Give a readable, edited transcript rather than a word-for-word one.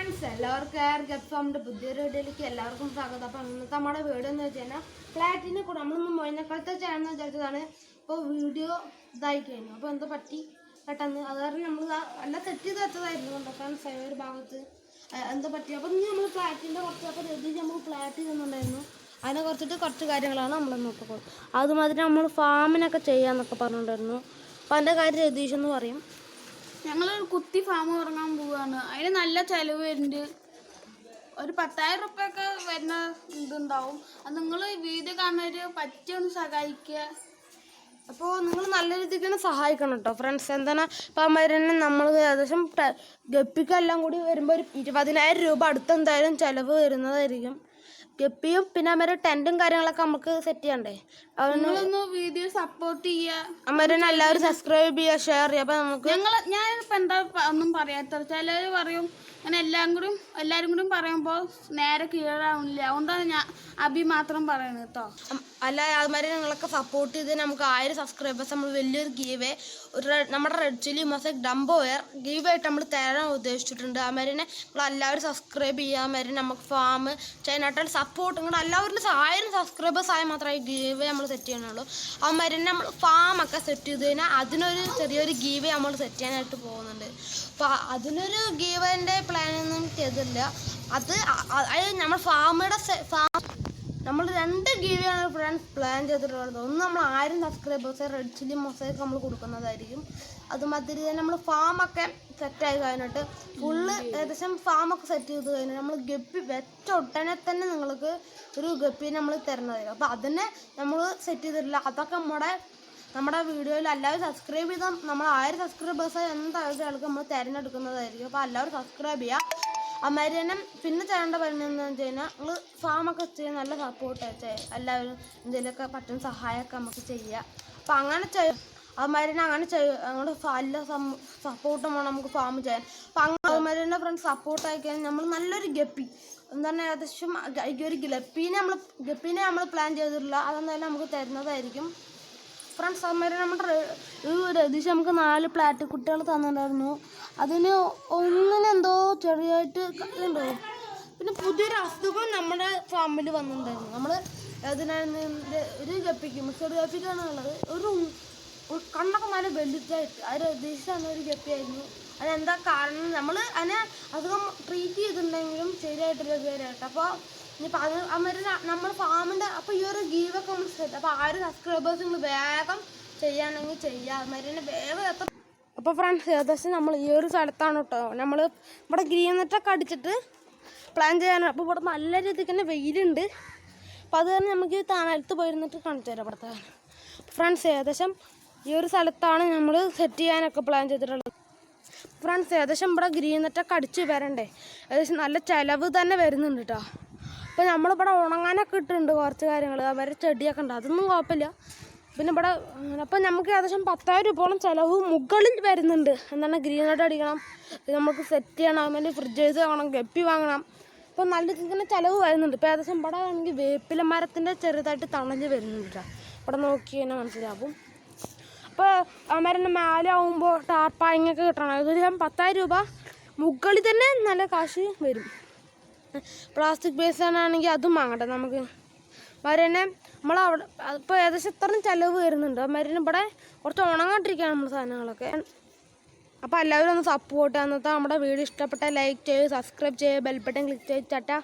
Friends എല്ലാവർക്കും air get ഫാമിൻ്റെ പുതിയൊരു വീഡിയോയിലേക്ക് എല്ലാവർക്കും സ്വാഗതം. അപ്പം ഇന്നത്തെ നമ്മുടെ വീഡിയോ എന്ന് വെച്ച് കഴിഞ്ഞാൽ ഫ്ലാറ്റിനെ കൂടെ നമ്മളൊന്ന് മൊയിനക്കാലത്തെ ചെയ്യാമെന്ന് വിചാരിച്ചതാണ്. ഇപ്പോൾ വീഡിയോ ഇതായി കഴിഞ്ഞു. അപ്പോൾ എന്താ പറ്റി പെട്ടെന്ന് അത് കാരണം നമ്മൾ എല്ലാം സെറ്റ് ചെയ്ത് വെച്ചതായിരുന്നു കേട്ടോ ഫ്രണ്ട്സ്. ഒരു ഭാഗത്ത് എന്താ പറ്റി അപ്പോൾ ഇനി നമ്മൾ ഫ്ലാറ്റിൻ്റെ കുറച്ച് അപ്പോൾ രതീജ് നമ്മൾ ഫ്ലാറ്റ് ചെയ്യുന്നുണ്ടായിരുന്നു. അതിനെ കുറിച്ചിട്ട് കുറച്ച് കാര്യങ്ങളാണ് നമ്മൾ നോക്കുന്നത്. അതുമാതിരി നമ്മൾ ഫാമിനൊക്കെ ചെയ്യാമെന്നൊക്കെ പറഞ്ഞിട്ടുണ്ടായിരുന്നു. അപ്പോൾ അതിൻ്റെ കാര്യം രതീഷ് എന്ന് പറയും. ഞങ്ങളൊരു കുത്തി ഫാം തുടങ്ങാൻ പോവുകയാണ്. അതിന് നല്ല ചിലവ് വരുന്നുണ്ട്. ഒരു 10,000 റുപ്യൊക്കെ വരുന്ന ഇതുണ്ടാവും. അത് നിങ്ങൾ വീഡിയോ കാണുന്നവർ പറ്റിയൊന്ന് സഹായിക്കുക. അപ്പോൾ നിങ്ങൾ നല്ല രീതിക്ക് തന്നെ സഹായിക്കണം കേട്ടോ ഫ്രണ്ട്സ്. എന്താണ് ഇപ്പം അമ്മേരനെ നമ്മൾ ഏകദേശം ഗപ്പിക്കെല്ലാം കൂടി വരുമ്പോൾ ഒരു 20,000 രൂപ അടുത്ത് എന്തായാലും ചിലവ് വരുന്നതായിരിക്കും. ഗപ്പിയും പിന്നെ അമ്മേരെ ടെൻറ്റും കാര്യങ്ങളൊക്കെ നമുക്ക് സെറ്റ് ചെയ്യണ്ടേ. നിങ്ങളൊന്ന് വീഡിയോ സപ്പോർട്ട് ചെയ്യുക. അമ്മേരനെ എല്ലാവരും സബ്സ്ക്രൈബ് ചെയ്യുക, ഷെയർ ചെയ്യുക. അപ്പം നമുക്ക് ഞാനിപ്പോൾ എന്താ ഒന്നും പറയാത്ത ചിലർ പറയും അങ്ങനെ എല്ലാവരും കൂടി പറയുമ്പോൾ നേരെ കീഴാവില്ല. അതുകൊണ്ടാണ് ഞാൻ മാത്രം പറയണത് കേട്ടോ. അല്ല അതുമാതിരി നിങ്ങളൊക്കെ സപ്പോർട്ട് ചെയ്ത് നമുക്ക് 1000 സബ്സ്ക്രൈബേഴ്സ് നമ്മൾ വലിയൊരു ഗീവേ നമ്മുടെ red chilli mosaic dumbo wear give ആയിട്ട് നമ്മൾ തരാൻ ഉദ്ദേശിച്ചിട്ടുണ്ട്. അതുമാതിരി നിങ്ങൾ എല്ലാവരും സബ്സ്ക്രൈബ് ചെയ്യുക. അതുമാതിരി നമുക്ക് ഫാം ചെയ്യാനായിട്ട് സപ്പോർട്ട് നിങ്ങൾ എല്ലാവരും 1000 സബ്സ്ക്രൈബേഴ്സ് ആയി മാത്രമേ ഗീവേ നമ്മൾ സെറ്റ് ചെയ്യണുള്ളൂ. അതുമാതിരി നമ്മൾ ഫാമൊക്കെ സെറ്റ് ചെയ്ത് കഴിഞ്ഞാൽ അതിനൊരു ചെറിയൊരു ഗീവേ നമ്മൾ സെറ്റ് ചെയ്യാനായിട്ട് പോകുന്നുണ്ട്. അപ്പോൾ അതിനൊരു ഗീവേൻ്റെ പ്ലാനൊന്നും ചെയ്തില്ല. അത് നമ്മൾ നമ്മൾ 2 ഗീവയാണ് ഫ്രണ്ട്സ് പ്ലാൻ ചെയ്തിട്ടുള്ളത്. ഒന്ന് നമ്മൾ 1000 സബ്സ്ക്രൈബേഴ്സ് റെഡ് ചില്ലി മൊസൈക്ക് നമ്മൾ കൊടുക്കുന്നതായിരിക്കും. അതുമാതിരി തന്നെ നമ്മൾ ഫാമൊക്കെ സെറ്റായി കഴിഞ്ഞിട്ട് ഫുള്ള് ഏകദേശം ഫാമൊക്കെ സെറ്റ് ചെയ്ത് കഴിഞ്ഞാൽ നമ്മൾ ഗപ്പി വെച്ച ഒട്ടനെ തന്നെ നിങ്ങൾക്ക് ഒരു ഗപ്പി നമ്മൾ തരുന്നതായിരിക്കും. അപ്പോൾ അതിനെ നമ്മൾ സെറ്റ് ചെയ്തിട്ടില്ല. അതൊക്കെ നമ്മുടെ വീഡിയോയിൽ എല്ലാവരും സബ്സ്ക്രൈബ് ചെയ്താൽ നമ്മൾ 1000 സബ്സ്ക്രൈബേഴ്സ് എന്തായാലും ആൾക്ക് നമ്മൾ തിരഞ്ഞെടുക്കുന്നതായിരിക്കും. അപ്പോൾ എല്ലാവരും സബ്സ്ക്രൈബ് ചെയ്യുക. അതുമാതിരി തന്നെ പിന്നെ ചെയ്യേണ്ട പറയുന്നതെന്ന് വെച്ച് കഴിഞ്ഞാൽ നമ്മൾ ഫാമൊക്കെ ചെയ്യാൻ നല്ല സപ്പോർട്ട് എല്ലാവരും എന്തെങ്കിലുമൊക്കെ പറ്റുന്ന സഹായമൊക്കെ നമുക്ക് ചെയ്യുക. അപ്പോൾ അങ്ങനെ അതുമാതിരി തന്നെ അങ്ങനെ ഞങ്ങളുടെ എല്ലാ സപ്പോർട്ടും വേണം നമുക്ക് ഫാം ചെയ്യാൻ. അപ്പോൾ അങ്ങനെ അതുമാതിരി തന്നെ ഫ്രണ്ട്സ് സപ്പോർട്ടായി കഴിഞ്ഞാൽ നമ്മൾ നല്ലൊരു ഗപ്പി എന്താണ് ഏകദേശം ഒരു ഗപ്പീനെ നമ്മൾ പ്ലാൻ ചെയ്തിട്ടില്ല. അതെന്തായാലും നമുക്ക് തരുന്നതായിരിക്കും ഫ്രണ്ട്സ്. അതുമാതിരി നമ്മുടെ രതീഷ് നമുക്ക് 4 പ്ലാറ്റ് കുട്ടികൾ തന്നിട്ടുണ്ടായിരുന്നു. അതിന് ഒന്നിനെന്തോ ചെറിയായിട്ട് ഉണ്ടോ. പിന്നെ പുതിയൊരു അസുഖം നമ്മുടെ ഫാമിൽ വന്നിട്ടുണ്ടായിരുന്നു. നമ്മൾ അതിനായിരുന്നു ഒരു ഗപ്പിക്ക് മിസ്റ്റർ ഗപ്പിക്കാണ് ഉള്ളത്. ഒരു കണ്ണൊക്കെ നല്ല വലുതായിട്ട് അത് രതീഷാണ് ഒരു ഗപ്പിയായിരുന്നു. അതെന്താ കാരണം നമ്മൾ അതിനെ അസുഖം ട്രീറ്റ് ചെയ്തിട്ടുണ്ടെങ്കിലും ശരിയായിട്ടൊരു പേരായിട്ട്. അപ്പോൾ ഇനിയിപ്പോൾ അത് നമ്മൾ ഫാമിൻ്റെ അപ്പോൾ ഈ ഒരു ഗീവൊക്കെ നമ്മൾ സെറ്റ്. അപ്പോൾ 1000 സബ്സ്ക്രൈബേഴ്സ് നിങ്ങൾ വേഗം ചെയ്യുകയാണെങ്കിൽ ചെയ്യുക. അതുമാതിരി തന്നെ വേഗം എത്ര. അപ്പോൾ ഫ്രണ്ട്സ് ഏകദേശം നമ്മൾ ഈ ഒരു സ്ഥലത്താണ് കേട്ടോ നമ്മൾ ഇവിടെ ഗ്രീൻ നെറ്റൊക്കെ അടിച്ചിട്ട് പ്ലാൻ ചെയ്യാൻ. അപ്പോൾ ഇവിടെ നല്ല രീതിക്ക് തന്നെ വെയിലുണ്ട്. അപ്പോൾ അത് തന്നെ നമുക്ക് തണലത്ത് പോയിരുന്നിട്ട് കാണിച്ചു തരാം ഇവിടുത്തെ ഫ്രണ്ട്സ്. ഏകദേശം ഈ ഒരു സ്ഥലത്താണ് നമ്മൾ സെറ്റ് ചെയ്യാനൊക്കെ പ്ലാൻ ചെയ്തിട്ടുള്ളത് ഫ്രണ്ട്സ്. ഏകദേശം ഇവിടെ ഗ്രീൻ നെറ്റൊക്കെ അടിച്ച് വരണ്ടേ ഏകദേശം നല്ല ചിലവ് തന്നെ വരുന്നുണ്ട് കേട്ടോ. അപ്പോൾ നമ്മളിവിടെ ഉണങ്ങാനൊക്കെ ഇട്ടിട്ടുണ്ട് കുറച്ച് കാര്യങ്ങൾ. അവരെ ചെടിയൊക്കെ ഉണ്ട്, അതൊന്നും കുഴപ്പമില്ല. പിന്നെ ഇവിടെ അപ്പം നമുക്ക് ഏകദേശം 10,000 രൂപയോളം ചിലവ് മുകളിൽ വരുന്നുണ്ട്. എന്താണ് ഗ്രീൻ നെറ്റ് അടിക്കണം, നമുക്ക് സെറ്റ് ചെയ്യണം, അതുമാതിരി ഫ്രിഡ്ജേഴ്സ് വാങ്ങണം, ഗപ്പി വാങ്ങണം. അപ്പോൾ നല്ല രീതിയിൽ ചിലവ് വരുന്നുണ്ട്. ഇപ്പോൾ ഏകദേശം ഇവിടെ ആണെങ്കിൽ വേപ്പില മരത്തിൻ്റെ ചെറുതായിട്ട് തണഞ്ഞ് വരുന്നുണ്ട് കേട്ടോ. ഇവിടെ നോക്കി തന്നെ മനസ്സിലാവും. അപ്പോൾ അമരൻ്റെ മേലെ ആകുമ്പോൾ ടാർപ്പായിങ്ങൊക്കെ കിട്ടണം. ഏകദേശം 10,000 രൂപ മുകളിൽ തന്നെ നല്ല കാശ് വരും. പ്ലാസ്റ്റിക് ബേസാണെങ്കിൽ അതും വാങ്ങട്ടെ നമുക്ക്. മരുന്നെ നമ്മളവിടെ ഇപ്പോൾ ഏകദേശം ഇത്രയും ചിലവ് വരുന്നുണ്ട്. മരുന്ന് ഇവിടെ കുറച്ച് ഉണങ്ങാണ്ടിരിക്കുകയാണ് നമ്മൾ സാധനങ്ങളൊക്കെ. അപ്പോൾ എല്ലാവരും ഒന്ന് സപ്പോർട്ട് ചെയ്യുക. അന്നത്തെ നമ്മുടെ വീഡിയോ ഇഷ്ടപ്പെട്ടാൽ ലൈക്ക് ചെയ്യുക, സബ്സ്ക്രൈബ് ചെയ്യുക, ബെൽ ബട്ടൺ ക്ലിക്ക് ചെയ്ത് ചാറ്റാ.